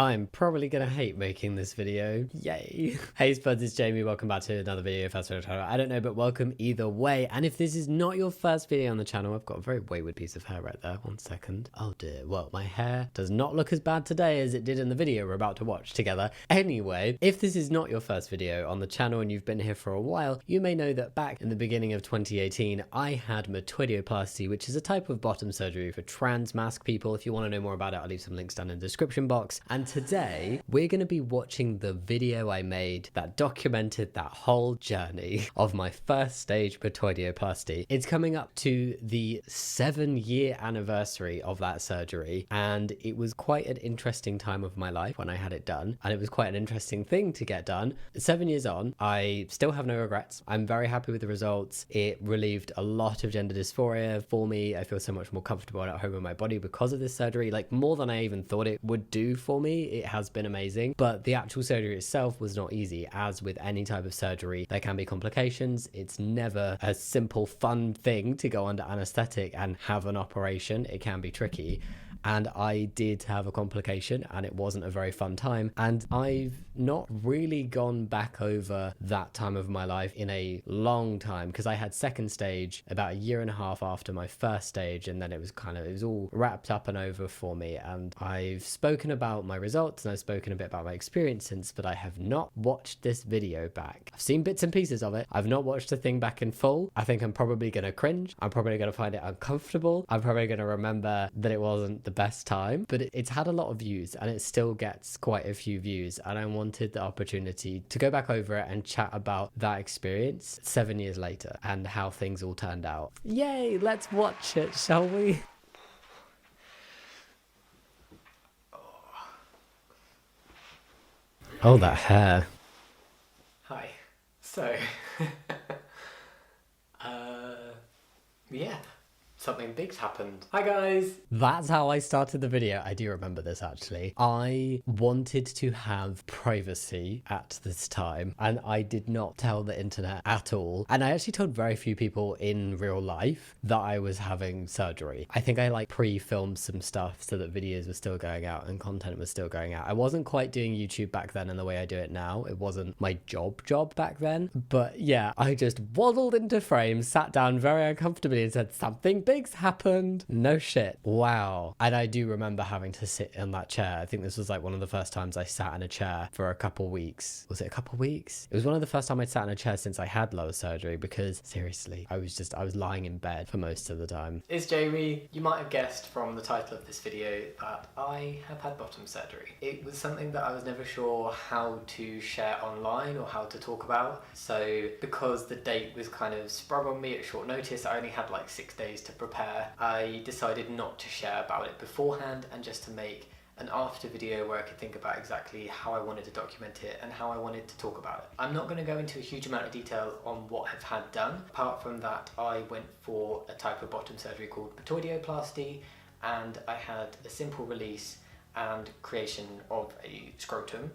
I'm probably gonna hate making this video. Yay. Hey Spuds, it's Jamie. Welcome back to another video. If that's what I don't know, but welcome either way. And if this is not your first video on the channel, I've got a very wayward piece of hair right there. 1 second. Oh dear. Well, my hair does not look as bad today as it did in the video we're about to watch together. Anyway, if this is not your first video on the channel and you've been here for a while, you may know that back in the beginning of 2018, I had metoidioplasty, which is a type of bottom surgery for trans mask people. If you want to know more about it, I'll leave some links down in the description box. And today we're going to be watching the video I made that documented that whole journey of my first stage metoidioplasty. It's coming up to the 7-year anniversary of that surgery, and it was quite an interesting time of my life when I had it done, and it was quite an interesting thing to get done. 7 years on, I still have no regrets. I'm very happy with the results. It relieved a lot of gender dysphoria for me. I feel so much more comfortable at home in my body because of this surgery, like more than I even thought it would do for me. It has been amazing, but the actual surgery itself was not easy. As with any type of surgery, there can be complications. It's never a simple fun thing to go under anesthetic and have an operation. It can be tricky. And I did have a complication and it wasn't a very fun time. And I've not really gone back over that time of my life in a long time, because I had second stage about 1.5 years after my first stage, and then it was all wrapped up and over for me. And I've spoken about my results and I've spoken a bit about my experience since, but I have not watched this video back. I've seen bits and pieces of it. I've not watched the thing back in full. I think I'm probably gonna cringe. I'm probably gonna find it uncomfortable. I'm probably gonna remember that it wasn't the best time, but it's had a lot of views and it still gets quite a few views, and I wanted the opportunity to go back over it and chat about that experience 7 years later and how things all turned out. Yay, let's watch it, shall we? Oh, that hair. Hi. So yeah, something big's happened. Hi guys! That's how I started the video. I do remember this actually. I wanted to have privacy at this time and I did not tell the internet at all. And I actually told very few people in real life that I was having surgery. I think I pre-filmed some stuff so that videos were still going out and content was still going out. I wasn't quite doing YouTube back then in the way I do it now. It wasn't my job back then. But yeah, I just waddled into frame, sat down very uncomfortably and said, something big's happened. No shit. Wow. And I do remember having to sit in that chair. I think this was one of the first times I sat in a chair for a couple weeks. Was it a couple weeks? It was one of the first time I'd sat in a chair since I had lower surgery, because seriously, I was lying in bed for most of the time. It's Jamie. You might have guessed from the title of this video that I have had bottom surgery. It was something that I was never sure how to share online or how to talk about. So because the date was kind of sprung on me at short notice, I only had 6 days to prepare. I decided not to share about it beforehand and just to make an after video where I could think about exactly how I wanted to document it and how I wanted to talk about it. I'm not going to go into a huge amount of detail on what I've had done. Apart from that, I went for a type of bottom surgery called metoidioplasty, and I had a simple release and creation of a scrotum.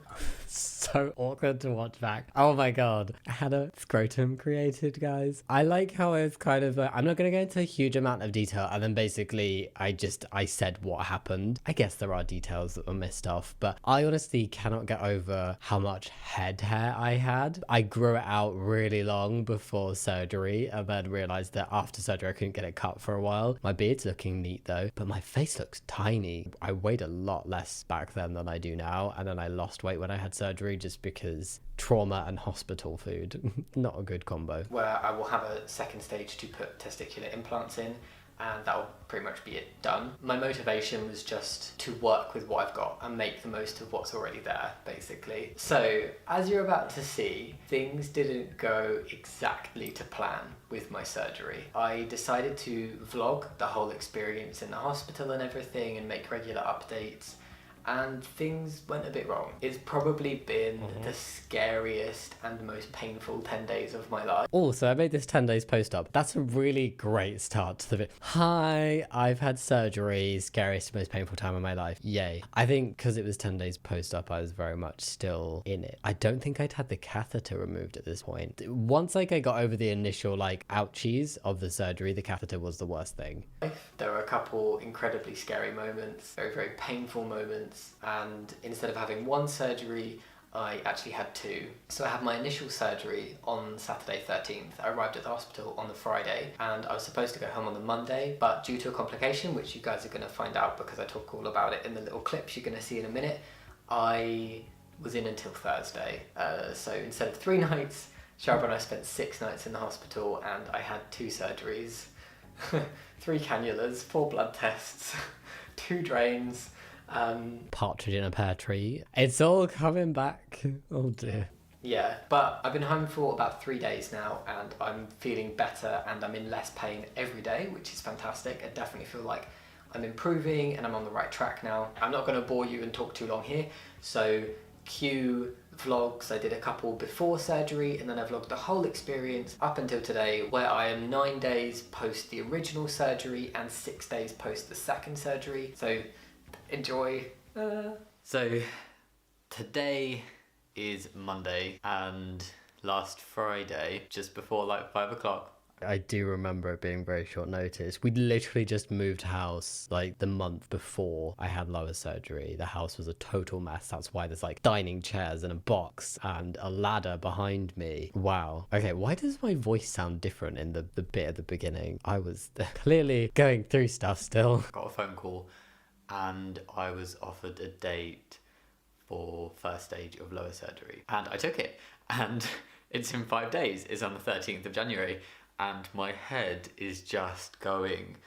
So awkward to watch back. Oh my god. I had a scrotum created, guys. I like how it's kind of I'm not going to go into a huge amount of detail, and then basically I said what happened. I guess there are details that were missed off, but I honestly cannot get over how much head hair I had. I grew it out really long before surgery and then realized that after surgery I couldn't get it cut for a while. My beard's looking neat though, but my face looks tiny. I weighed a lot less back then than I do now, and then I lost weight when I had surgery just because trauma and hospital food. Not a good combo. Where I will have a second stage to put testicular implants in, and that'll pretty much be it done. My motivation was just to work with what I've got and make the most of what's already there, basically. So, as you're about to see, things didn't go exactly to plan with my surgery. I decided to vlog the whole experience in the hospital and everything and make regular updates, and things went a bit wrong. It's probably been the scariest and most painful 10 days of my life. Also, I made this 10 days post up. That's a really great start to the video. Hi, I've had surgery, scariest, most painful time of my life. Yay. I think because it was 10 days post up, I was very much still in it. I don't think I'd had the catheter removed at this point. Once I got over the initial ouchies of the surgery, the catheter was the worst thing. There were a couple incredibly scary moments, very, very painful moments, nights, and instead of having one surgery, I actually had two. So I had my initial surgery on Saturday 13th. I arrived at the hospital on the Friday, and I was supposed to go home on the Monday, but due to a complication, which you guys are going to find out because I talk all about it in the little clips you're going to see in a minute, I was in until Thursday. So instead of 3 nights, Sharba and I spent 6 nights in the hospital, and I had 2 surgeries, 3 cannulas, 4 blood tests, 2 drains. Partridge in a pear tree. It's all coming back. Oh dear. Yeah, but I've been home for about 3 days now, and I'm feeling better, and I'm in less pain every day, which is fantastic. I definitely feel like I'm improving and I'm on the right track now. I'm not going to bore you and talk too long here, so cue vlogs. I did a couple before surgery, and then I vlogged the whole experience up until today, where I am 9 days post the original surgery and 6 days post the second surgery. So enjoy. So today is Monday, and last Friday, just before like 5 o'clock, I do remember it being very short notice. We'd literally just moved house like the month before I had lower surgery. The house was a total mess. That's why there's like dining chairs and a box and a ladder behind me. Wow. Okay, why does my voice sound different in the bit at the beginning? I was clearly going through stuff still. Got a phone call, and I was offered a date for first stage of lower surgery, and I took it, and it's in 5 days. It's on the 13th of January, and my head is just going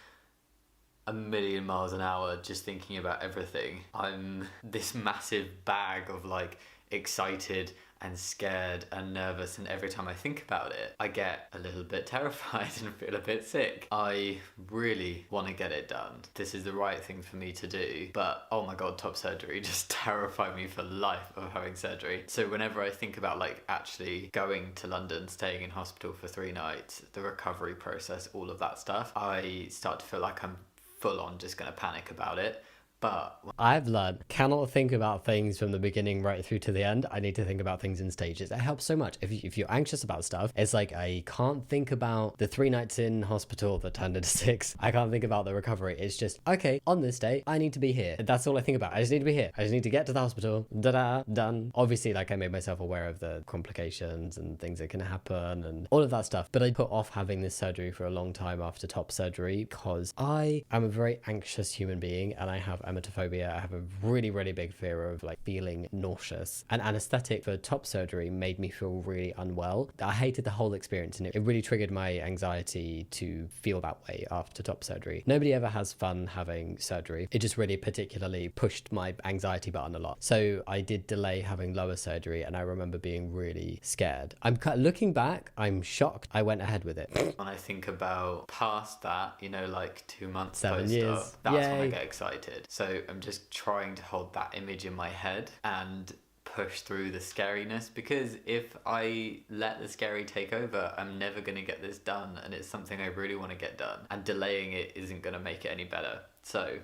a million miles an hour just thinking about everything. I'm this massive bag of like excited and scared and nervous, and every time I think about it, I get a little bit terrified and feel a bit sick. I really want to get it done. This is the right thing for me to do, but oh my god, top surgery just terrified me for life of having surgery. So whenever I think about like actually going to London, staying in hospital for 3 nights, the recovery process, all of that stuff, I start to feel like I'm full on just gonna panic about it. But I've learned, cannot think about things from the beginning right through to the end. I need to think about things in stages. It helps so much. If you're anxious about stuff, it's like I can't think about the 3 nights in hospital that turned into 6. I can't think about the recovery. It's just, okay, on this day, I need to be here. That's all I think about. I just need to be here. I just need to get to the hospital. Da-da, done. Obviously, like I made myself aware of the complications and things that can happen and all of that stuff. But I put off having this surgery for a long time after top surgery because I am a very anxious human being, and I have emetophobia. I have a really, really big fear of like feeling nauseous, and anesthetic for top surgery made me feel really unwell. I hated the whole experience, and it really triggered my anxiety to feel that way after top surgery. Nobody ever has fun having surgery. It just really particularly pushed my anxiety button a lot. So I did delay having lower surgery, and I remember being really scared. Looking back, I'm shocked I went ahead with it. When I think about past that, you know, like 2 months, 7 years, that's Yay. When I get excited. So I'm just trying to hold that image in my head and push through the scariness, because if I let the scary take over, I'm never going to get this done, and it's something I really want to get done, and delaying it isn't going to make it any better. So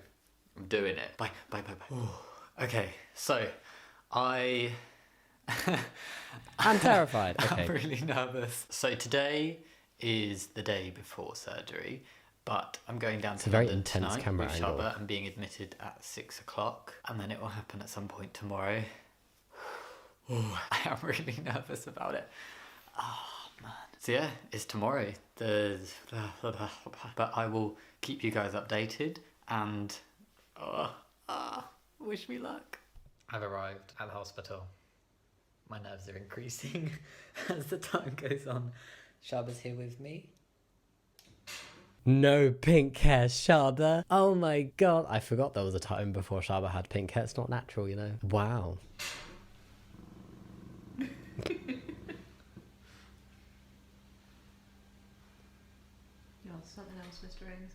I'm doing it. Bye. Okay, so I'm terrified. Okay. I'm really nervous. So today is the day before surgery, but I'm going down to London tonight with Sharba. I'm being admitted at 6 o'clock, and then it will happen at some point tomorrow. I am really nervous about it. Oh man. So yeah, it's tomorrow. But I will keep you guys updated, and wish me luck. I've arrived at the hospital. My nerves are increasing as the time goes on. Sharba's here with me. No pink hair, Sharba. Oh my god. I forgot there was a time before Sharba had pink hair. It's not natural, you know. Wow. Something else, Mr. Ames.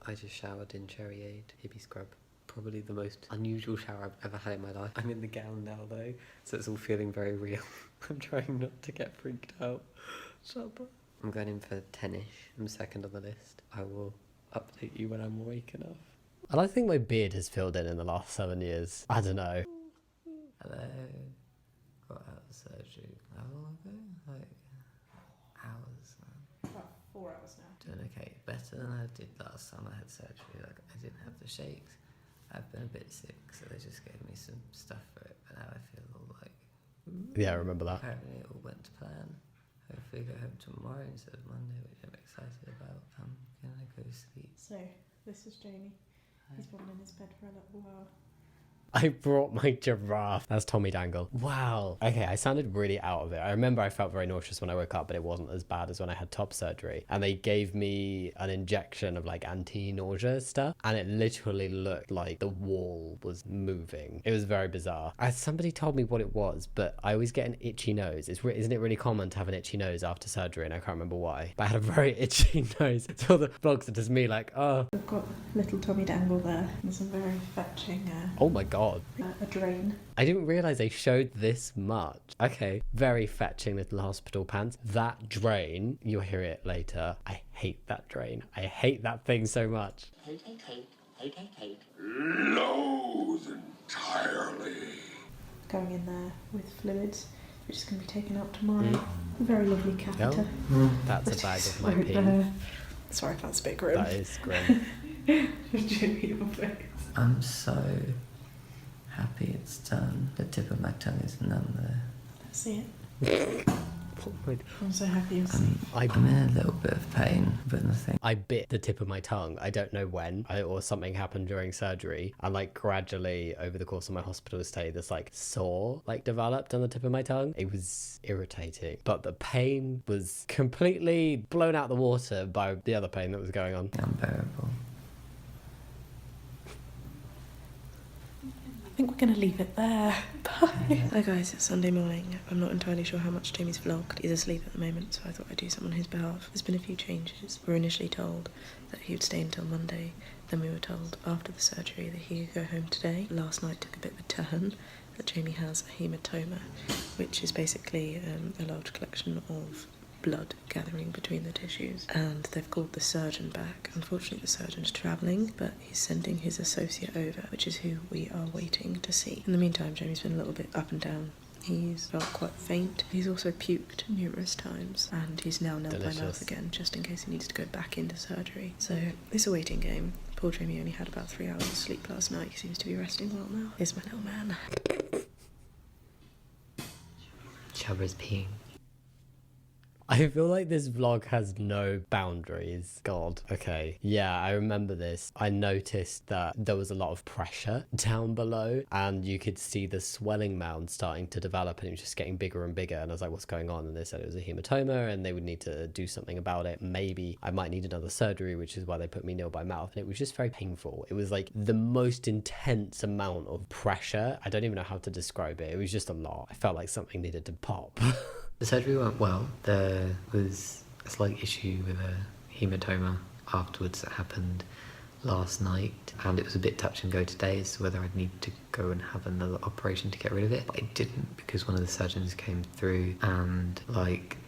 I just showered in Cherryade Hippie Scrub. Probably the most unusual shower I've ever had in my life. I'm in the gown now though, so it's all feeling very real. I'm trying not to get freaked out. Sharba. I'm going in for 10ish. I'm second on the list. I will update you when I'm awake enough. And I think my beard has filled in the last 7 years. I don't know. Hello. Got out of surgery. How long ago? Like hours. About 4 hours now. Doing okay. Better than I did last time I had surgery. Like I didn't have the shakes. I've been a bit sick, so they just gave me some stuff for it, but now I feel all like... Yeah, I remember that. Apparently it all went to plan. Hopefully I go home tomorrow instead of Monday, which I'm excited about. I'm gonna go sleep. So, this is Jamie. He's been in his bed for a little while. I brought my giraffe. That's Tommy Dangle. Wow. Okay, I sounded really out of it. I remember I felt very nauseous when I woke up, but it wasn't as bad as when I had top surgery. And they gave me an injection of like anti-nausea stuff, and it literally looked like the wall was moving. It was very bizarre. Somebody told me what it was, but I always get an itchy nose. Isn't it really common to have an itchy nose after surgery? And I can't remember why. But I had a very itchy nose. So all the vlogs are just me like, oh. We've got little Tommy Dangle there and some very fetching... Oh my God. a drain. I didn't realise they showed this much. Okay, very fetching little hospital pants. That drain, you'll hear it later. I hate that drain. I hate that thing so much. Hate. Loathe entirely. Going in there with fluids, which is going to be taken out tomorrow. A very lovely catheter. That's a bag of my pee. Sorry if that's a bit grim. That is grim. Jimmy, your face. I'm so happy it's done. The tip of my tongue is numb there. Let's see it. I'm so happy. I'm in a little bit of pain, but nothing. I bit the tip of my tongue. I don't know when, or something happened during surgery, and like gradually over the course of my hospital stay, this like sore like developed on the tip of my tongue. It was irritating, but the pain was completely blown out the water by the other pain that was going on. Unbearable. I think we're going to leave it there. Bye. Hi guys, it's Sunday morning. I'm not entirely sure how much Jamie's vlogged. He's asleep at the moment, so I thought I'd do something on his behalf. There's been a few changes. We were initially told that he would stay until Monday. Then we were told after the surgery that he could go home today. Last night took a bit of a turn, that Jamie has a hematoma, which is basically a large collection of blood gathering between the tissues, and they've called the surgeon back. Unfortunately the surgeon's travelling, but he's sending his associate over, which is who we are waiting to see. In the meantime, Jamie's been a little bit up and down. He's felt quite faint. He's also puked numerous times, and he's now knelt by mouth again, just in case he needs to go back into surgery. So it's a waiting game. Poor Jamie only had about 3 hours of sleep last night. He seems to be resting well now. Here's my little man. Chubber's peeing. I feel like this vlog has no boundaries. God. Okay. Yeah, I remember this. I noticed that there was a lot of pressure down below, and you could see the swelling mound starting to develop, and it was just getting bigger and bigger. And I was like, what's going on? And they said it was a hematoma and they would need to do something about it. Maybe I might need another surgery, which is why they put me nil by mouth. And it was just very painful. It was like the most intense amount of pressure. I don't even know how to describe it. It was just a lot. I felt like something needed to pop. The surgery went well. There was a slight issue with a hematoma afterwards that happened last night, and it was a bit touch and go today as to whether I'd need to go and have another operation to get rid of it. But I didn't, because one of the surgeons came through and like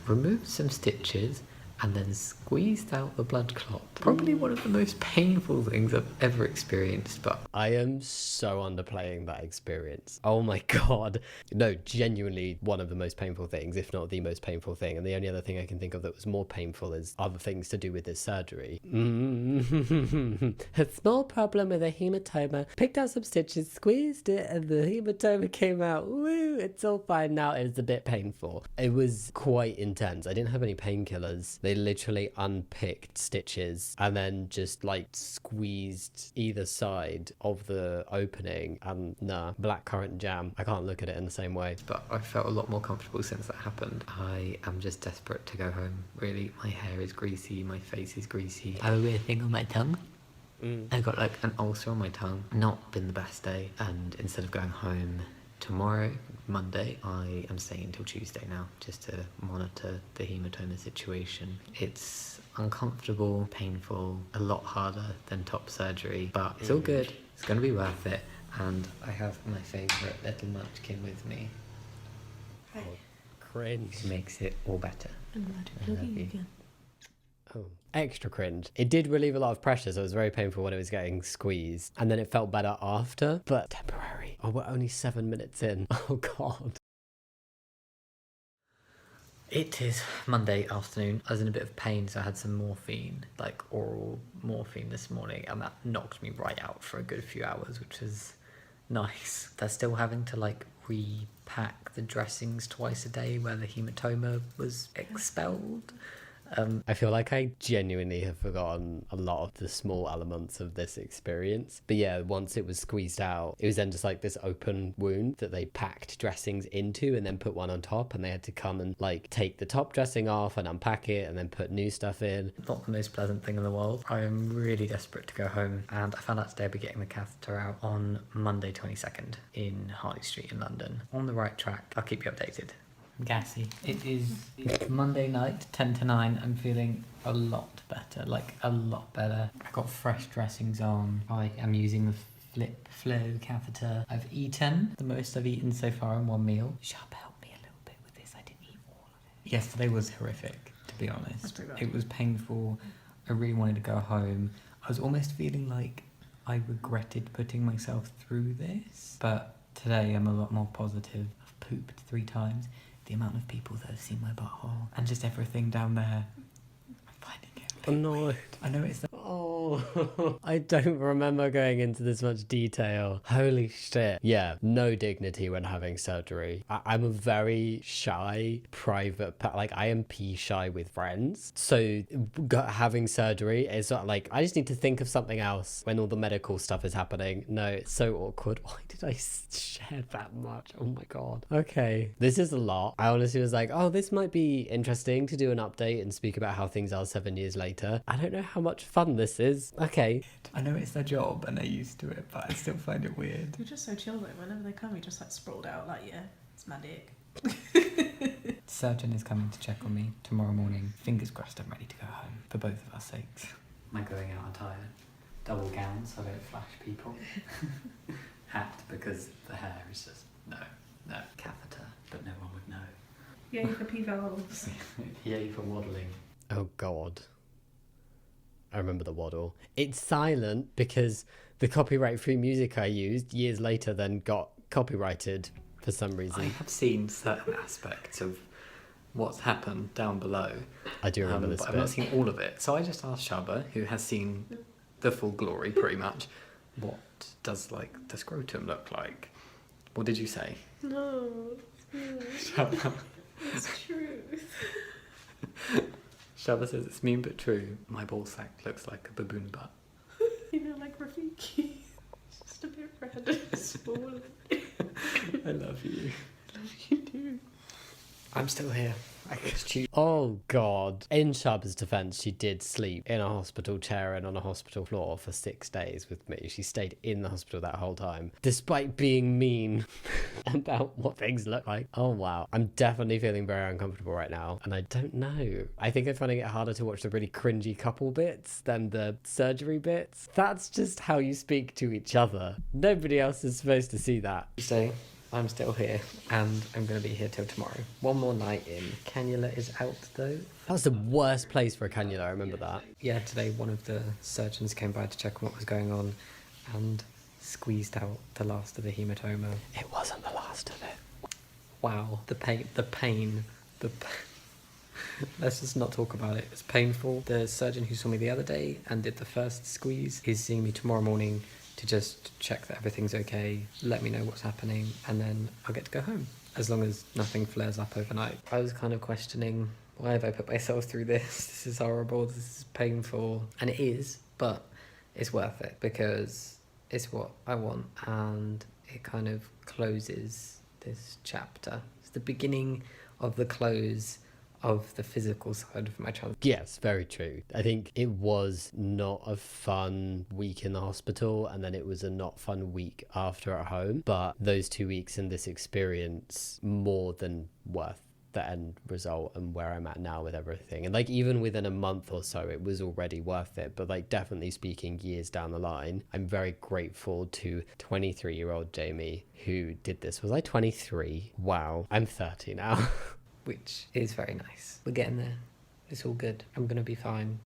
removed some stitches and then squeezed out the blood clot. Probably one of the most painful things I've ever experienced, but... I am so underplaying that experience. Oh my God. No, genuinely one of the most painful things, if not the most painful thing. And the only other thing I can think of that was more painful is other things to do with this surgery. A small problem with a hematoma. Picked out some stitches, squeezed it, and the hematoma came out. Woo, it's all fine now. It was a bit painful. It was quite intense. I didn't have any painkillers. They literally unpicked stitches and then just like squeezed either side of the opening, and nah, blackcurrant jam. I can't look at it in the same way. But I felt a lot more comfortable since that happened. I am just desperate to go home, really. My hair is greasy, my face is greasy. I have a weird thing on my tongue. I got like an ulcer on my tongue. Not been the best day, and instead of going home tomorrow, Monday, I am staying until Tuesday now, just to monitor the hematoma situation. It's uncomfortable, painful, a lot harder than top surgery, but it's all good. It's going to be worth it. And I have my favourite little munchkin with me. Hi. Cringe. It makes it all better. I'm glad to plug you again. Oh, extra cringe. It did relieve a lot of pressure, so it was very painful when it was getting squeezed, and then it felt better after, but temporary. Oh, we're only 7 minutes in. Oh God. It is Monday afternoon. I was in a bit of pain, so I had some morphine, like oral morphine this morning, and that knocked me right out for a good few hours, which is nice. They're still having to like repack the dressings twice a day where the hematoma was expelled. I feel like I genuinely have forgotten a lot of the small elements of this experience. But yeah, once it was squeezed out, it was then just like this open wound that they packed dressings into and then put one on top, and they had to come and like take the top dressing off and unpack it and then put new stuff in. Not the most pleasant thing in the world. I am really desperate to go home, and I found out today I'll be getting the catheter out on Monday 22nd in Harley Street in London. On the right track. I'll keep you updated. Gassy. It's Monday night, 10 to 9. I'm feeling a lot better, like a lot better. I got fresh dressings on. I am using the Flip Flow catheter. I've eaten the most I've eaten so far in one meal. Sharp helped me a little bit with this. I didn't eat all of it. Yesterday was horrific, to be honest. It was painful. I really wanted to go home. I was almost feeling like I regretted putting myself through this. But today I'm a lot more positive. I've pooped 3 times. The amount of people that have seen my butthole and just everything down there. I'm finding it really weird. I know it's... Oh, I don't remember going into this much detail. Holy shit. Yeah, no dignity when having surgery. I'm a very shy, private, like I am pee shy with friends. So having surgery is not like, I just need to think of something else when all the medical stuff is happening. No, it's so awkward. Why did I share that much? Oh my God. Okay, this is a lot. I honestly was like, oh, this might be interesting to do an update and speak about how things are 7 years later. I don't know how much fun this is. Okay. I know it's their job and they're used to it, but I still find it weird. You're just so chill though. Whenever they come, you just like sprawled out like, yeah, it's my dick. Surgeon is coming to check on me tomorrow morning. Fingers crossed I'm ready to go home for both of our sakes. Am I going out attire? Double gown so I don't flash people. Hat because the hair is just no. Catheter, but no one would know. Yay for P-valves. Yay for waddling. Oh God. I remember the waddle. It's silent because the copyright-free music I used years later then got copyrighted for some reason. I have seen certain aspects of what's happened down below. I do remember this but bit. I've not seen all of it. So I just asked Shaba, who has seen the full glory pretty much, what does like the scrotum look like? What did you say? No. Shaba. It's truth. Shaba says it's mean but true. My ball sack looks like a baboon butt. You know, like Rafiki. It's just a bit red and small. I love you. I love you too. I'm still here. I guess you. Oh God. In Shaba's defense, she did sleep in a hospital chair and on a hospital floor for 6 days with me. She stayed in the hospital that whole time, despite being mean about what things look like. Oh wow. I'm definitely feeling very uncomfortable right now. And I don't know. I think I'm finding it harder to watch the really cringy couple bits than the surgery bits. That's just how you speak to each other. Nobody else is supposed to see that. So I'm still here and I'm going to be here till tomorrow. One more night in. Cannula is out though. That was the worst place for a cannula, I remember that. Yeah, today one of the surgeons came by to check on what was going on and squeezed out the last of the hematoma. It wasn't the last of it. Wow, the pain. Let's just not talk about it. It's painful. The surgeon who saw me the other day and did the first squeeze is seeing me tomorrow morning to just check that everything's okay, let me know what's happening, and then I'll get to go home, as long as nothing flares up overnight. I was kind of questioning, why have I put myself through this? This is horrible, this is painful. And it is, but it's worth it, because it's what I want, and it kind of closes this chapter. It's the beginning of the close of the physical side of my childhood. Yes, very true. I think it was not a fun week in the hospital, and then it was a not fun week after at home, but those 2 weeks in this experience more than worth the end result and where I'm at now with everything. And like even within a month or so it was already worth it, but like definitely speaking years down the line, I'm very grateful to 23-year-old Jamie who did this. Was I 23? Wow, I'm 30 now. Which is very nice. We're getting there. It's all good. I'm gonna be fine.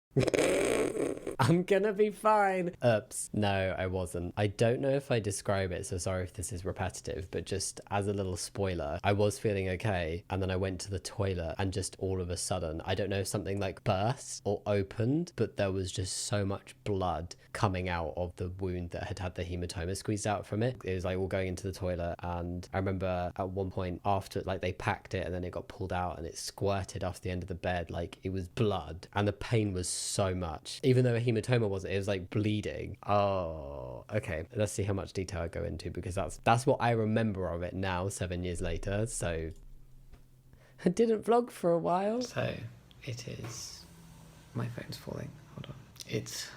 I'm gonna be fine. Oops. No, I wasn't. I don't know if I describe it, so sorry if this is repetitive, but just as a little spoiler, I was feeling okay, and then I went to the toilet, and just all of a sudden, I don't know if something like burst or opened, but there was just so much blood coming out of the wound that had the hematoma squeezed out from it. It was like all going into the toilet, and I remember at one point after, like, they packed it and then it got pulled out and it squirted off the end of the bed like it was blood, and the pain was so much. Even though a hematoma wasn't, it was like bleeding. Oh, okay. Let's see how much detail I go into, because that's what I remember of it now, 7 years later. So I didn't vlog for a while. So it is. My phone's falling. Hold on. It's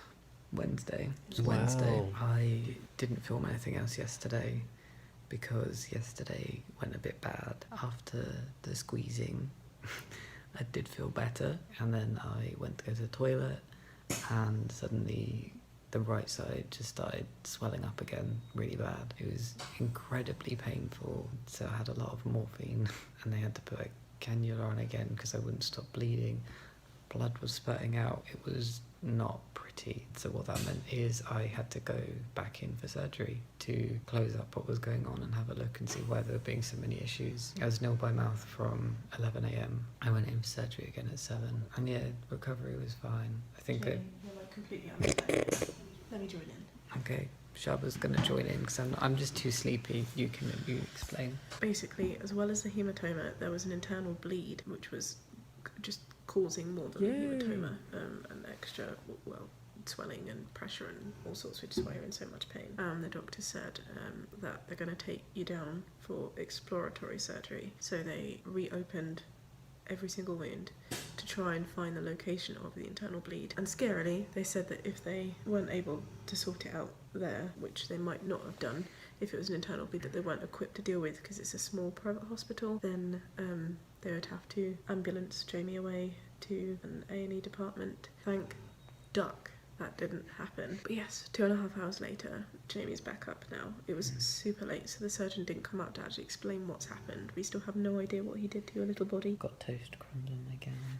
Wednesday. Wow. I didn't film anything else yesterday because yesterday went a bit bad. After the squeezing, I did feel better, and then I went to go to the toilet, and suddenly the right side just started swelling up again really bad. It was incredibly painful, so I had a lot of morphine, and they had to put a cannula on again because I wouldn't stop bleeding. Blood was spurting out. It was not pretty. So what that meant is I had to go back in for surgery to close up what was going on and have a look and see why there were being so many issues. I was nil by mouth from 11 a.m. I went in for surgery again at 7, and yeah, recovery was fine. I think that... You're like completely understanding. Let me join in. Okay, Shaba's gonna join in because I'm just too sleepy. You explain. Basically, as well as the hematoma, there was an internal bleed, which was just causing more than the hematoma, and extra, well, swelling and pressure and all sorts, which is why you're in so much pain. The doctor said that they're going to take you down for exploratory surgery. So they reopened every single wound to try and find the location of the internal bleed. And scarily, they said that if they weren't able to sort it out there, which they might not have done if it was an internal bleed that they weren't equipped to deal with because it's a small private hospital, then they would have to ambulance Jamie away to an A&E department. Thank duck that didn't happen. But yes, 2.5 hours later, Jamie's back up now. It was super late, so the surgeon didn't come out to actually explain what's happened. We still have no idea what he did to your little body. Got toast crumbs on my gown.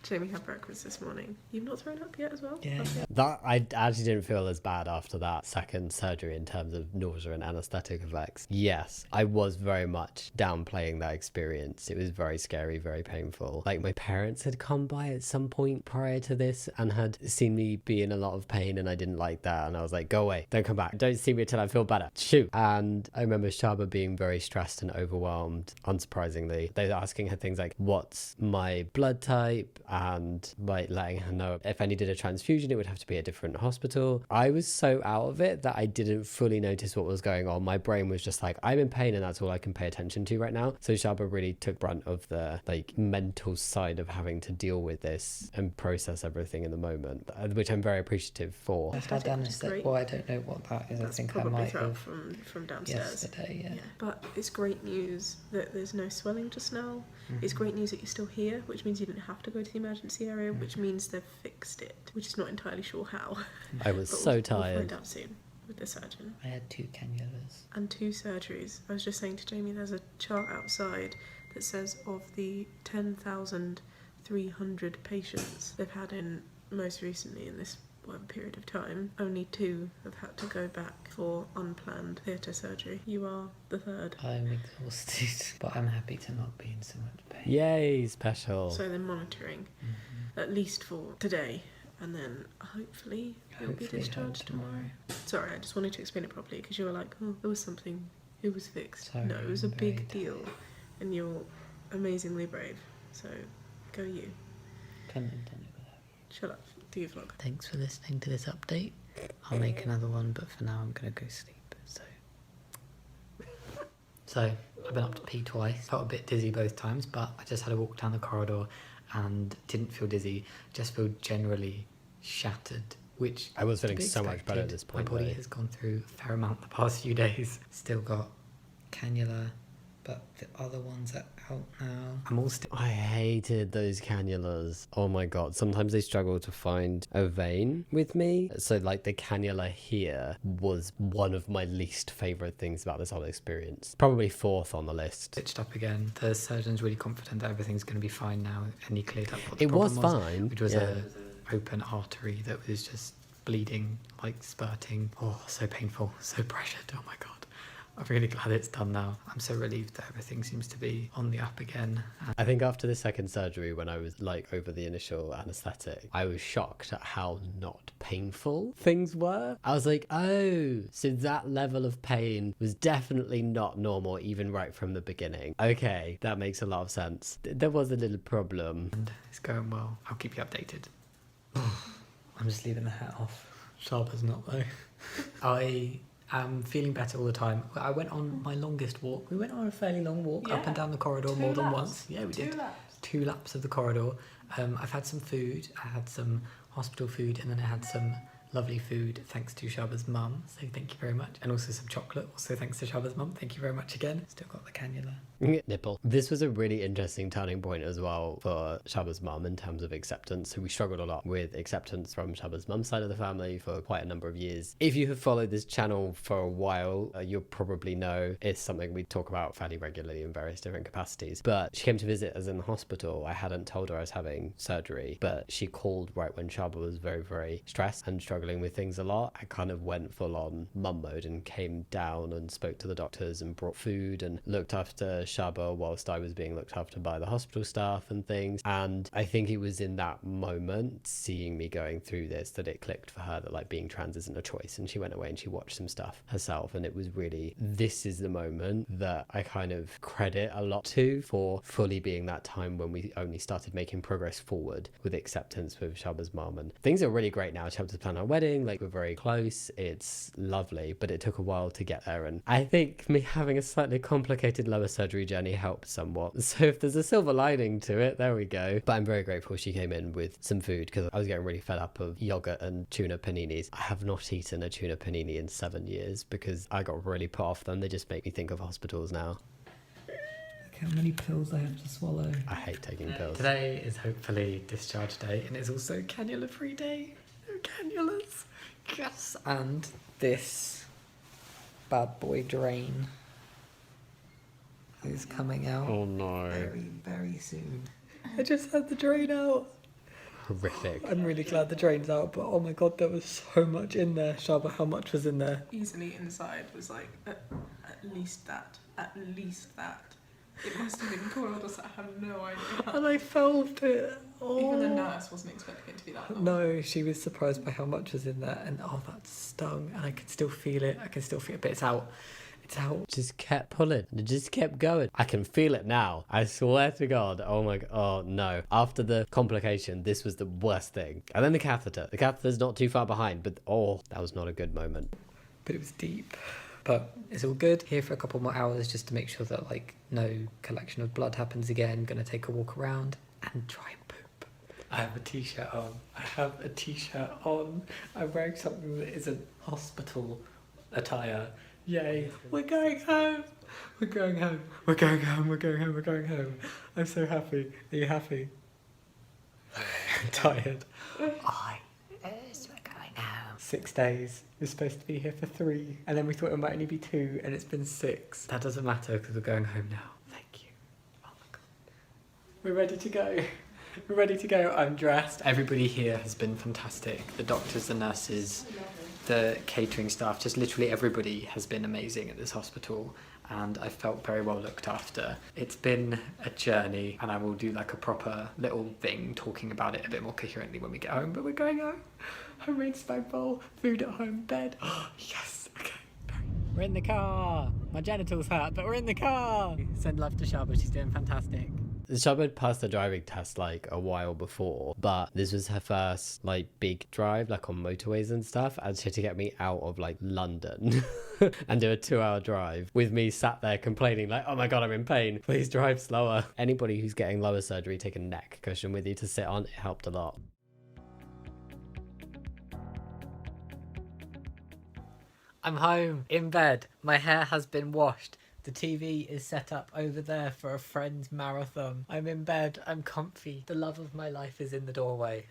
Jamie had breakfast this morning. You've not thrown up yet as well? Yeah. That I actually didn't feel as bad after that second surgery in terms of nausea and anesthetic effects. Yes, I was very much downplaying that experience. It was very scary, very painful. Like, my parents had come by at some point prior to this and had seen me be in a lot of pain, and I didn't like that, and I was like, go away, don't come back, don't see me until I feel better, shoot. And I remember Shaba being very stressed and overwhelmed, unsurprisingly. They were asking her things like, what's my blood type, and like letting her know if I needed a transfusion, it would have to be a different hospital. I was so out of it that I didn't fully notice what was going on. My brain was just like, I'm in pain and that's all I can pay attention to right now. So Shaba really took brunt of the like mental side of having to deal with this and process everything in the moment, which I'm very appreciative for. I've had anesthetic. Well, I don't know what that is. That's I think I probably might have from downstairs. Yesterday, yeah. But it's great news that there's no swelling just now. It's great news that you're still here, which means you didn't have to go to the emergency area, which means they've fixed it, which is not entirely sure how. I was But so tired. We'll find out soon with the surgeon. I had 2 cannulas. And 2 surgeries. I was just saying to Jamie, there's a chart outside that says of the 10,300 patients they've had in most recently in this whatever period of time, only 2 have had to go back for unplanned theatre surgery. You are the 3rd. I'm exhausted, but I'm happy to not be in so much pain. Yay, special. So they're monitoring, at least for today, and then hopefully you'll be discharged tomorrow. Sorry, I just wanted to explain it properly because you were like, oh, there was something, it was fixed. Sorry, no, it was a I'm very big deal, and you're amazingly brave, so go you. Couldn't have done it without you. Shut up, do your vlog. Thanks for listening to this update. I'll make another one, but for now I'm gonna go sleep. So I've been up to pee twice. Felt a bit dizzy both times, but I just had a walk down the corridor and didn't feel dizzy. Just feel generally shattered, which I was feeling to be so much better at expected. this point. My body though. has gone through a fair amount the past few days. Still got cannula, but the other ones are out now. I'm all still... I hated those cannulas. Oh my god. Sometimes they struggle to find a vein with me. So like the cannula here was one of my least favourite things about this whole experience. Probably 4th on the list. stitched up again. The surgeon's really confident that everything's going to be fine now, and he cleared up what the It was problem fine. which was yeah. a open artery that was just bleeding, like spurting. Oh, so painful, so pressured. Oh my God. I'm really glad it's done now. I'm so relieved that everything seems to be on the up again. I think after the second surgery, when I was like over the initial anesthetic, I was shocked at how not painful things were. I was like, oh, so that level of pain was definitely not normal, even right from the beginning. Okay, that makes a lot of sense. There was a little problem. And it's going well. I'll keep you updated. I'm just leaving the hat off. Sharba's not though. I'm feeling better all the time. I went on my longest walk. We went on a fairly long walk up and down the corridor more than once. Yeah, we did. 2 laps of the corridor. I've had some food. I had some hospital food, and then I had some lovely food thanks to Sharba's mum. So thank you very much. And also some chocolate. Also thanks to Sharba's mum. Thank you very much again. Still got the cannula. Nipple. This was a really interesting turning point as well for Shaba's mum in terms of acceptance. So we struggled a lot with acceptance from Shaba's mum's side of the family for quite a number of years. If you have followed this channel for a while, you'll probably know it's something we talk about fairly regularly in various different capacities. But she came to visit us in the hospital. I hadn't told her I was having surgery, but she called right when Shaba was very, very stressed and struggling with things a lot. I kind of went full on mum mode and came down and spoke to the doctors and brought food and looked after Shaba whilst I was being looked after by the hospital staff and things. And I think it was in that moment, seeing me going through this, that it clicked for her that like being trans isn't a choice. And she went away and she watched some stuff herself, and it was really, this is the moment that I kind of credit a lot to for fully being that time when we only started making progress forward with acceptance with Shaba's mum. And things are really great now. Shaba's planned our wedding, like we're very close, it's lovely, but it took a while to get there. And I think me having a slightly complicated lower surgery journey helped somewhat. So if there's a silver lining to it, there we go. But I'm very grateful she came in with some food, because I was getting really fed up of yogurt and tuna paninis. I have not eaten a tuna panini in 7 years because I got really put off them. They just make me think of hospitals now. Look how many pills I have to swallow. I hate taking pills. Today is hopefully discharge day, and it's also cannula free day. No cannulas. Yes. And this bad boy drain is coming out. Oh no. Very, very soon. I just had the drain out. Horrific. I'm really glad the drain's out, but oh my God, there was so much in there. Shaba, how much was in there? Easily inside was like at least that. At least that. It must have been colourless, I have no idea. And I felt it. Oh. Even the nurse wasn't expecting it to be that long. No, she was surprised by how much was in there, and oh, that stung, and I could still feel it. I can still feel it, but it's out. It's out. Just kept pulling. It just kept going. I can feel it now. I swear to God. Oh my God. Oh no. After the complication, this was the worst thing. And then the catheter. The catheter's not too far behind, but oh, that was not a good moment. But it was deep. But it's all good. Here for a couple more hours just to make sure that like no collection of blood happens again. Gonna take a walk around and try and poop. I have a t-shirt on. I'm wearing something that isn't hospital attire. Yay. We're going home. We're going home. We're going home. We're going home. We're going home. I'm so happy. Are you happy? I'm tired. We're going home. 6 days. We're supposed to be here for 3, and then we thought it might only be 2, and it's been 6. That doesn't matter because we're going home now. Thank you. Oh my God. We're ready to go. We're ready to go. I'm dressed. Everybody here has been fantastic. The doctors, the nurses, the catering staff, just literally everybody has been amazing at this hospital, and I felt very well looked after. It's been a journey, and I will do like a proper little thing talking about it a bit more coherently when we get home, but we're going home. Homemade spag bowl, food at home, bed. Oh, yes, okay. We're in the car. My genitals hurt, but we're in the car. Send love to Shaba, she's doing fantastic. Shaba had passed the driving test like a while before, but this was her first like big drive, like on motorways and stuff, and she had to get me out of like London and do a 2-hour drive with me sat there complaining like, oh my God, I'm in pain, please drive slower. Anybody who's getting lower surgery, take a neck cushion with you to sit on. It helped a lot. I'm home, in bed. My hair has been washed. The TV is set up over there for a friend's marathon. I'm in bed, I'm comfy. The love of my life is in the doorway.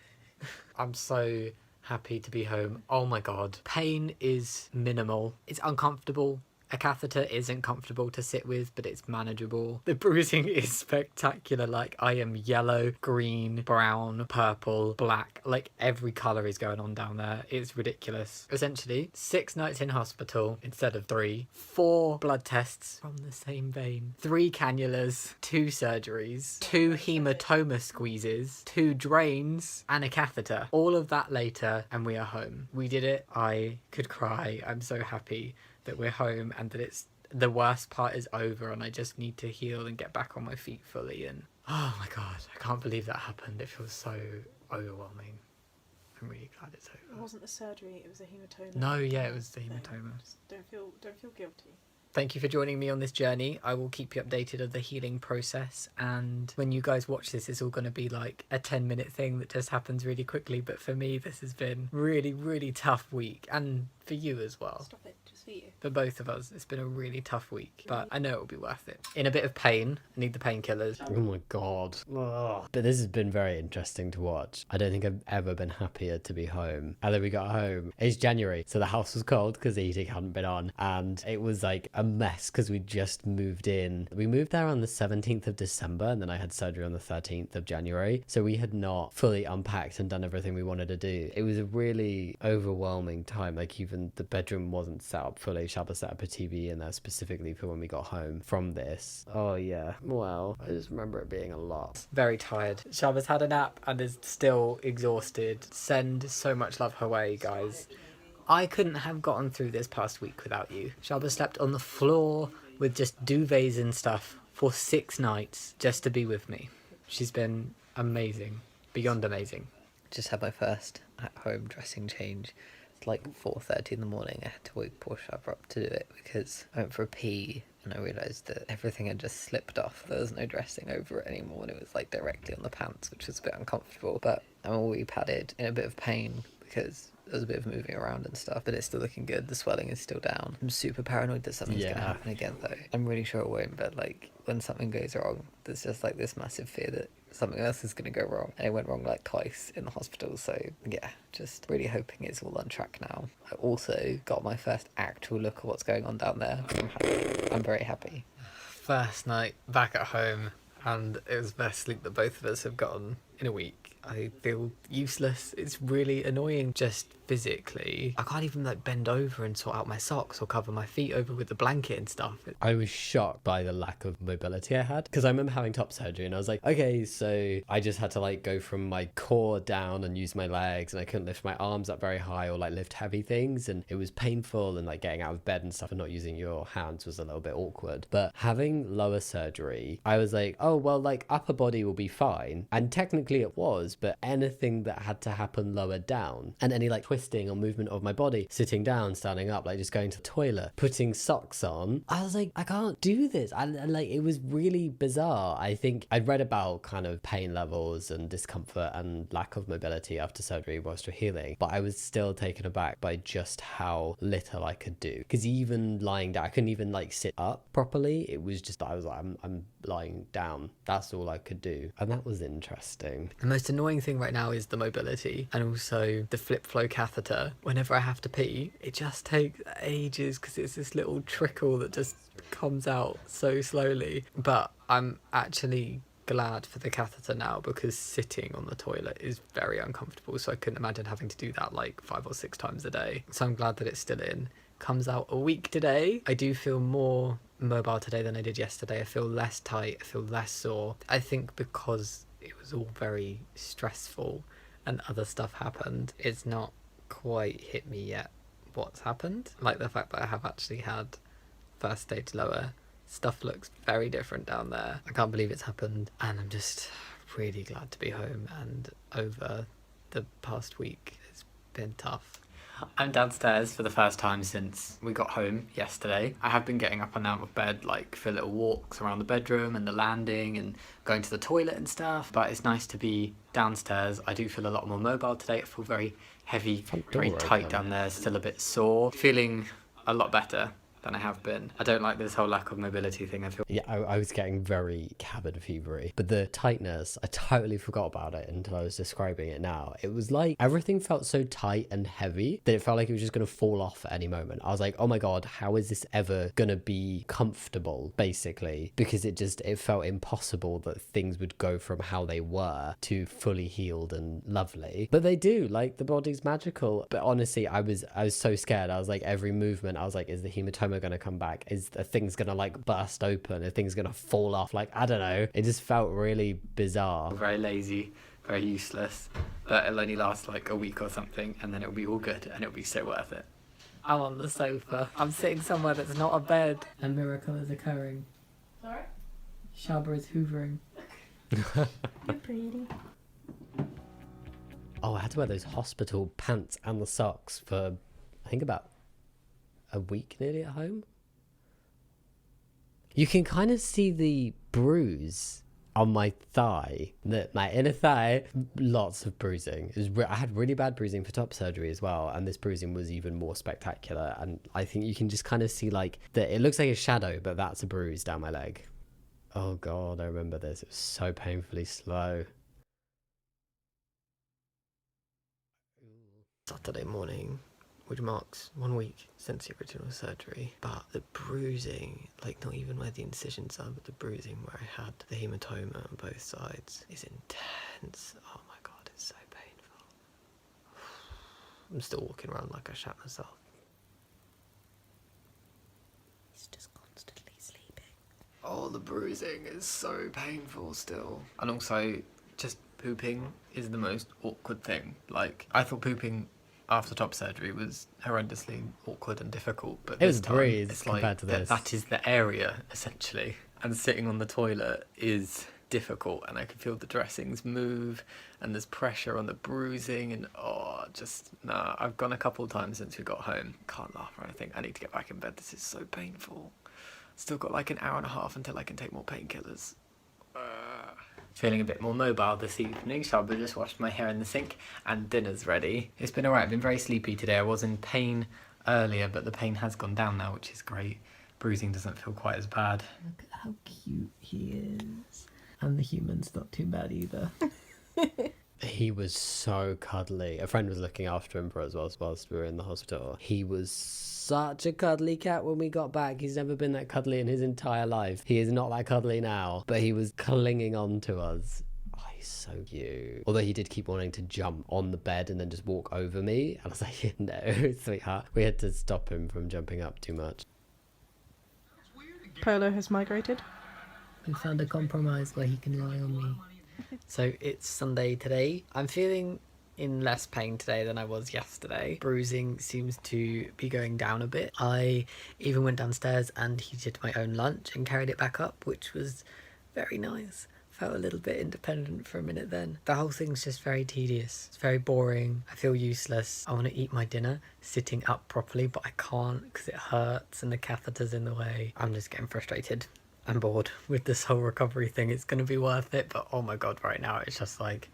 I'm so happy to be home. Oh my God. Pain is minimal. It's uncomfortable. A catheter isn't comfortable to sit with, but it's manageable. The bruising is spectacular. Like, I am yellow, green, brown, purple, black. Like, every colour is going on down there. It's ridiculous. Essentially, 6 nights in hospital instead of 3. 4 blood tests from the same vein. 3 cannulas, 2 surgeries, 2 hematoma squeezes, 2 drains, and a catheter. All of that later, and we are home. We did it. I could cry. I'm so happy that we're home and that it's the worst part is over and I just need to heal and get back on my feet fully. And oh my god, I can't believe that happened. It feels so overwhelming. I'm really glad it's over. It wasn't the surgery, it was a hematoma. No, yeah, it was the hematoma. Just don't feel guilty. Thank you for joining me on this journey. I will keep you updated of the healing process, and when you guys watch this, it's all going to be like a 10-minute thing that just happens really quickly. But for me, this has been really, really tough week, and for you as well. Stop it, just for you. For both of us, it's been a really tough week, but I know it will be worth it. In a bit of pain, I need the painkillers. Oh my god. Ugh. But this has been very interesting to watch. I don't think I've ever been happier to be home. And then we got home. It's January, so the house was cold because the heating hadn't been on, and it was like a mess because we just moved in. We moved there on the 17th of December, and then I had surgery on the 13th of January, so we had not fully unpacked and done everything we wanted to do. It was a really overwhelming time. Like, even the bedroom wasn't set up fully. Shaba set up a TV in there specifically for when we got home from this. Oh yeah, wow. I just remember it being a lot. Very tired. Shaba's had a nap and is still exhausted. Send so much love her way, guys. I couldn't have gotten through this past week without you. Shaba slept on the floor with just duvets and stuff for 6 nights just to be with me. She's been amazing. Beyond amazing. Just had my first at-home dressing change. It's like 4:30 in the morning. I had to wake poor Shaba up to do it because I went for a pee and I realised that everything had just slipped off. There was no dressing over it anymore and it was like directly on the pants, which was a bit uncomfortable. But I'm all padded, in a bit of pain because there's a bit of moving around and stuff, but it's still looking good. The swelling is still down. I'm super paranoid that something's gonna happen again though. I'm really sure it won't, but like when something goes wrong, there's just like this massive fear that something else is gonna go wrong, and it went wrong like twice in the hospital. So yeah, just really hoping it's all on track now. I also got my first actual look at what's going on down there. I'm happy. I'm very happy. First night back at home, and it was the best sleep that both of us have gotten in a week. I feel useless. It's really annoying just physically. I can't even like bend over and sort out my socks or cover my feet over with the blanket and stuff. I was shocked by the lack of mobility I had because I remember having top surgery and I was like, okay, so I just had to like go from my core down and use my legs, and I couldn't lift my arms up very high or like lift heavy things, and it was painful, and like getting out of bed and stuff and not using your hands was a little bit awkward. But having lower surgery, I was like, oh well, like upper body will be fine, and technically it was, but anything that had to happen lower down, and any like twisting or movement of my body, sitting down, standing up, like just going to the toilet, putting socks on, I was like, I can't do this. And like, it was really bizarre. I think I'd read about kind of pain levels and discomfort and lack of mobility after surgery whilst you're healing, but I was still taken aback by just how little I could do, because even lying down, I couldn't even like sit up properly. It was just, I was like, I'm lying down, that's all I could do, and that was interesting. The most annoying thing right now is the mobility, and also the flip flow catheter. Whenever I have to pee, it just takes ages because it's this little trickle that just comes out so slowly. But I'm actually glad for the catheter now because sitting on the toilet is very uncomfortable, so I couldn't imagine having to do that like 5 or 6 times a day. So I'm glad that it's still in. Comes out a week today. I do feel more mobile today than I did yesterday. I feel less tight, I feel less sore. I think because it was all very stressful and other stuff happened, it's not quite hit me yet what's happened. Like the fact that I have actually had first stage lower. Stuff looks very different down there. I can't believe it's happened, and I'm just really glad to be home and over the past week. It's been tough. I'm downstairs for the first time since we got home yesterday. I have been getting up and out of bed like for little walks around the bedroom and the landing and going to the toilet and stuff, but it's nice to be downstairs. I do feel a lot more mobile today. I feel very heavy, very tight down there, still a bit sore. Feeling a lot better. than I have been. I don't like this whole lack of mobility thing. I feel I was getting very cabin fevery, but the tightness, I totally forgot about it until I was describing it now. It was like everything felt so tight and heavy that it felt like it was just going to fall off at any moment. I was like, oh my God, how is this ever going to be comfortable, basically? Because it felt impossible that things would go from how they were to fully healed and lovely. But they do, like, the body's magical. But honestly, I was so scared. I was like, every movement, I was like, is the hematoma going to come back? Is the thing's going to like burst open? Are things going to fall off? Like, I don't know. It just felt really bizarre. very lazy, very useless, but it'll only last like a week or something, and then it'll be all good and it'll be so worth it. I'm on the sofa. I'm sitting somewhere that's not a bed. A miracle is occurring. Sorry? Shaba is hoovering. You're pretty. Oh, I had to wear those hospital pants and the socks for, I think, about a week nearly at home. You can kind of see the bruise on my thigh, my inner thigh. Lots of bruising. I had really bad bruising for top surgery as well, and this bruising was even more spectacular. And I think you can just kind of see like that. It looks like a shadow, but that's a bruise down my leg. Oh God, I remember this. It was so painfully slow. Saturday morning, which marks 1 week since the original surgery, but the bruising, like not even where the incisions are, but the bruising where I had the hematoma on both sides is intense. Oh my God, it's so painful. I'm still walking around like I shat myself. He's just constantly sleeping. Oh, the bruising is so painful still. And also, just pooping is the most awkward thing. Like, I thought pooping after top surgery was horrendously awkward and difficult, but It was this time, breeze it's compared like to this. that is the area, essentially. And sitting on the toilet is difficult, and I can feel the dressings move, and there's pressure on the bruising, and I've gone a couple of times since we got home. Can't laugh or anything. I need to get back in bed. This is so painful. Still got like an hour and a half until I can take more painkillers. Feeling a bit more mobile this evening. Shaba just washed my hair in the sink and dinner's ready. It's been alright. I've been very sleepy today. I was in pain earlier, but the pain has gone down now, which is great. Bruising doesn't feel quite as bad. Look at how cute he is. And the human's not too bad either. He was so cuddly. A friend was looking after him for us whilst we were in the hospital. He was such a cuddly cat when we got back. He's never been that cuddly in his entire life. He is not that cuddly now, but he was clinging on to us. Oh, he's so cute. Although he did keep wanting to jump on the bed and then just walk over me. And I was like, no, sweetheart. We had to stop him from jumping up too much. Polo has migrated. We found a compromise where he can lie on me. So it's Sunday today. I'm feeling in less pain today than I was yesterday. Bruising seems to be going down a bit. I even went downstairs and heated my own lunch and carried it back up, which was very nice. Felt a little bit independent for a minute then. The whole thing's just very tedious. It's very boring. I feel useless. I want to eat my dinner sitting up properly, but I can't because it hurts and the catheter's in the way. I'm just getting frustrated. I'm bored with this whole recovery thing. It's going to be worth it, but oh my God, right now it's just like...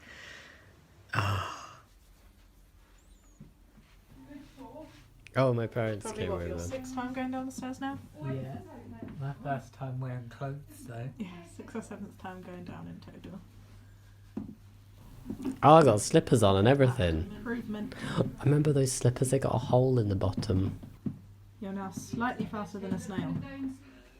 Oh, my parents Probably came what, over. your sixth time going down the stairs now? Yeah, my first time wearing clothes though. Yeah, 6th or 7th time going down in total. Oh, I got slippers on and everything. Improvement. I remember those slippers, they got a hole in the bottom. You're now slightly faster than a snail.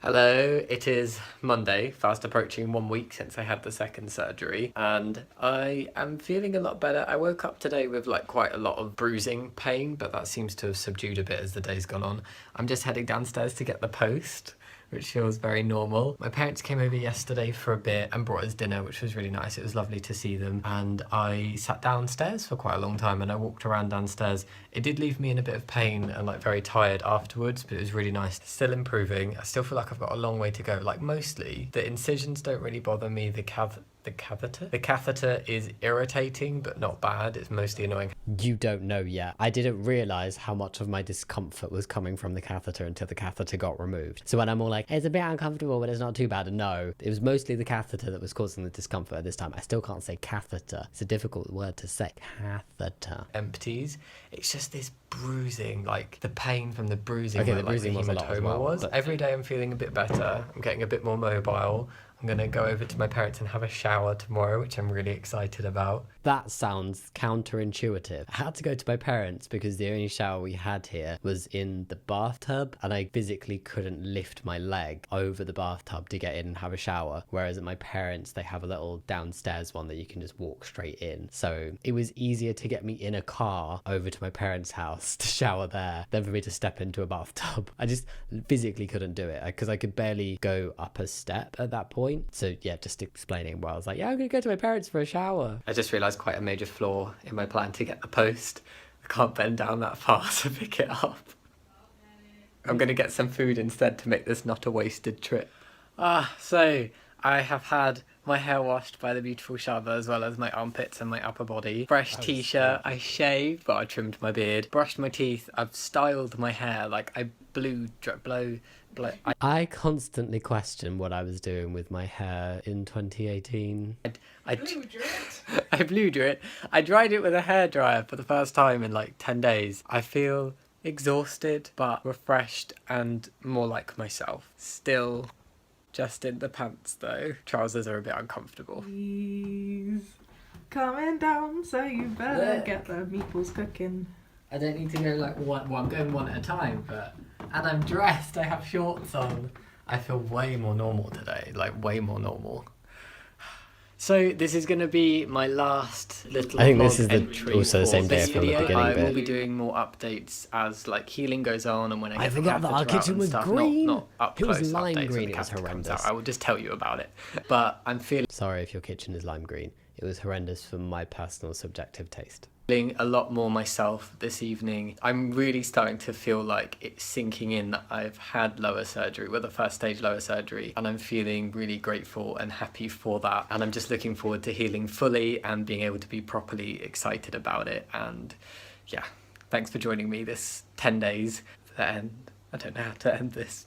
Hello, it is Monday, fast approaching 1 week since I had the second surgery, and I am feeling a lot better. I woke up today with like quite a lot of bruising pain, but that seems to have subdued a bit as the day's gone on. I'm just heading downstairs to get the post, which feels very normal. My parents came over yesterday for a bit and brought us dinner, which was really nice. It was lovely to see them, and I sat downstairs for quite a long time and I walked around downstairs. It did leave me in a bit of pain and like very tired afterwards, but it was really nice. Still improving. I still feel like I've got a long way to go. Like mostly the incisions don't really bother me, the The catheter? The catheter is irritating, but not bad. It's mostly annoying. You don't know yet. I didn't realise how much of my discomfort was coming from the catheter until the catheter got removed. So when I'm all like, it's a bit uncomfortable, but it's not too bad. No, it was mostly the catheter that was causing the discomfort at this time. I still can't say catheter. It's a difficult word to say. Catheter. Empties. It's just this bruising, like the pain from the bruising. Okay, the bruising was a lot as well. Every day I'm feeling a bit better. I'm getting a bit more mobile. I'm going to go over to my parents and have a shower tomorrow, which I'm really excited about. That sounds counterintuitive. I had to go to my parents because the only shower we had here was in the bathtub, and I physically couldn't lift my leg over the bathtub to get in and have a shower. Whereas at my parents, they have a little downstairs one that you can just walk straight in. So it was easier to get me in a car over to my parents' house to shower there than for me to step into a bathtub. I just physically couldn't do it because I could barely go up a step at that point. So yeah, just explaining where I was like, yeah, I'm gonna go to my parents for a shower. I just realised quite a major flaw in my plan to get the post. I can't bend down that far to pick it up. I'm gonna get some food instead to make this not a wasted trip. So I have had my hair washed by the beautiful Shava, as well as my armpits and my upper body. Fresh t-shirt, I shaved, but I trimmed my beard. Brushed my teeth, I've styled my hair, like I I constantly question what I was doing with my hair in 2018. I blew dry it. I dried it with a hairdryer for the first time in like 10 days. I feel exhausted, but refreshed and more like myself. Still just in the pants though. Trousers are a bit uncomfortable. He's coming down, so you better get the meatballs cooking. I don't need to go like one. Well, I'm going one at a time, and I'm dressed. I have shorts on. I feel way more normal today, like way more normal. So this is going to be my last little. I think this is also the same day from the beginning. I will be doing more updates as like healing goes on, and when I forgot that our kitchen was green. Not up close. It was lime green. It was horrendous. I will just tell you about it. But I'm feeling sorry if your kitchen is lime green. It was horrendous for my personal subjective taste. Feeling a lot more myself this evening. I'm really starting to feel like it's sinking in that I've had lower surgery, well, the first stage lower surgery, and I'm feeling really grateful and happy for that. And I'm just looking forward to healing fully and being able to be properly excited about it. And yeah, thanks for joining me this 10 days. I don't know how to end this.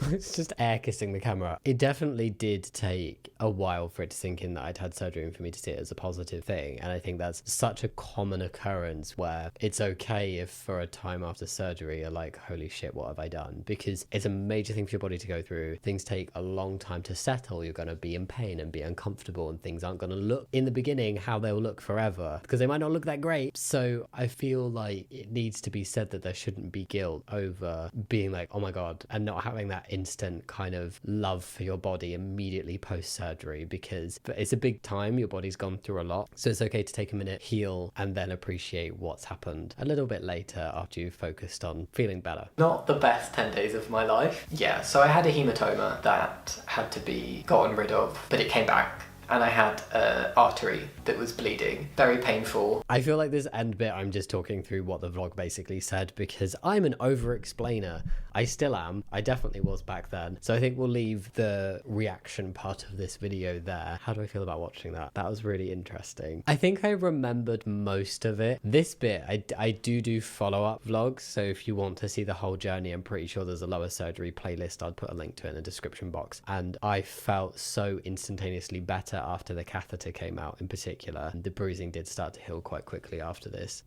It's just air kissing the camera. It definitely did take a while for it to sink in that I'd had surgery and for me to see it as a positive thing. And I think that's such a common occurrence where it's okay if for a time after surgery you're like, holy shit, what have I done? Because it's a major thing for your body to go through. Things take a long time to settle. You're going to be in pain and be uncomfortable, and things aren't going to look in the beginning how they'll look forever because they might not look that great. So I feel like it needs to be said that there shouldn't be guilt over being like, oh my god, and not having that instant kind of love for your body immediately post-surgery, because it's a big time, your body's gone through a lot, so it's okay to take a minute, heal, and then appreciate what's happened a little bit later after you've focused on feeling better. Not the best 10 days of my life. Yeah, so I had a hematoma that had to be gotten rid of, but it came back. And I had an artery that was bleeding. Very painful. I feel like this end bit, I'm just talking through what the vlog basically said because I'm an over-explainer. I still am. I definitely was back then. So I think we'll leave the reaction part of this video there. How do I feel about watching that? That was really interesting. I think I remembered most of it. This bit, I do follow-up vlogs. So if you want to see the whole journey, I'm pretty sure there's a lower surgery playlist. I'll put a link to it in the description box. And I felt so instantaneously better after the catheter came out in particular. The bruising did start to heal quite quickly after this.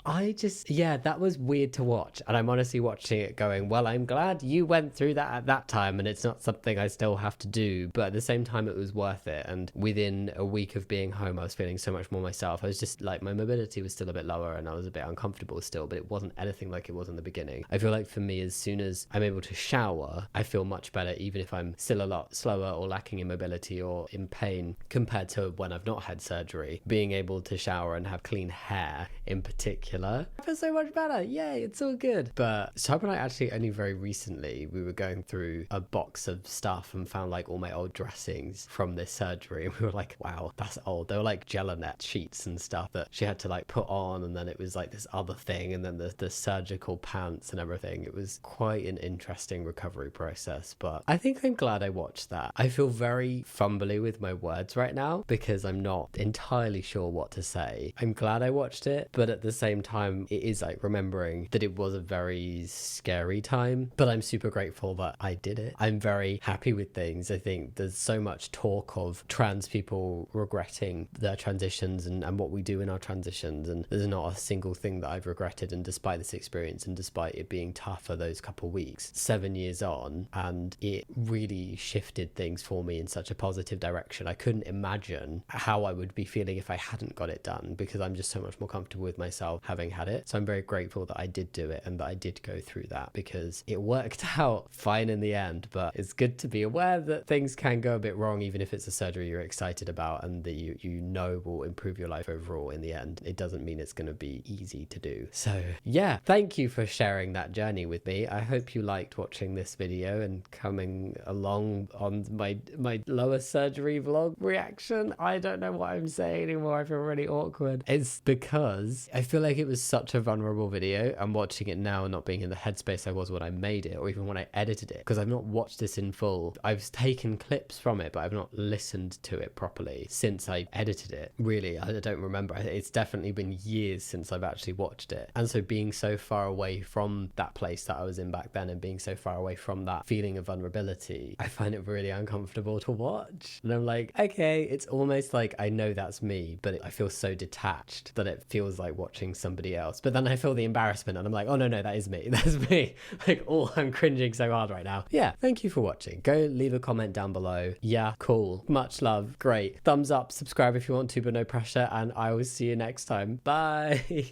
Yeah, that was weird to watch. And I'm honestly watching it going, well, I'm glad you went through that at that time and it's not something I still have to do. But at the same time, it was worth it. And within a week of being home, I was feeling so much more myself. I was just like, my mobility was still a bit lower and I was a bit uncomfortable still, but it wasn't anything like it was in the beginning. I feel like for me, as soon as I'm able to shower, I feel much better, even if I'm still a lot slower or lacking in mobility or in pain compared compared to when I've not had surgery, being able to shower and have clean hair in particular, I feel so much better. Yay, it's all good. But Soap and I actually only very recently, we were going through a box of stuff and found like all my old dressings from this surgery. And we were like, wow, that's old. They were like Gelanet sheets and stuff that she had to like put on. And then it was like this other thing. And then the surgical pants and everything. It was quite an interesting recovery process. But I think I'm glad I watched that. I feel very fumbly with my words right now because I'm not entirely sure what to say. I'm glad I watched it, but at the same time, it is like remembering that it was a very scary time, but I'm super grateful that I did it. I'm very happy with things. I think there's so much talk of trans people regretting their transitions and what we do in our transitions, and there's not a single thing that I've regretted. And despite this experience and despite it being tough for those couple weeks, 7 years on, and it really shifted things for me in such a positive direction. I couldn't imagine how I would be feeling if I hadn't got it done, because I'm just so much more comfortable with myself having had it. So I'm very grateful that I did do it and that I did go through that, because it worked out fine in the end. But it's good to be aware that things can go a bit wrong, even if it's a surgery you're excited about and that you know will improve your life overall in the end. It doesn't mean it's going to be easy to do. So yeah, thank you for sharing that journey with me. I hope you liked watching this video and coming along on my lower surgery vlog reaction. I don't know what I'm saying anymore. I feel really awkward. It's because I feel like it was such a vulnerable video. I'm watching it now, not being in the headspace I was when I made it, or even when I edited it, because I've not watched this in full. I've taken clips from it, but I've not listened to it properly since I edited it. Really, I don't remember. It's definitely been years since I've actually watched it. And so being so far away from that place that I was in back then, and being so far away from that feeling of vulnerability, I find it really uncomfortable to watch. And I'm like, okay, it's almost like I know that's me, but I feel so detached that it feels like watching somebody else. But then I feel the embarrassment and I'm like, oh no, that is me. That's me. Like, oh, I'm cringing so hard right now. Yeah, thank you for watching. Go leave a comment down below. Yeah, cool. Much love. Great. Thumbs up, subscribe if you want to, but no pressure. And I will see you next time. Bye.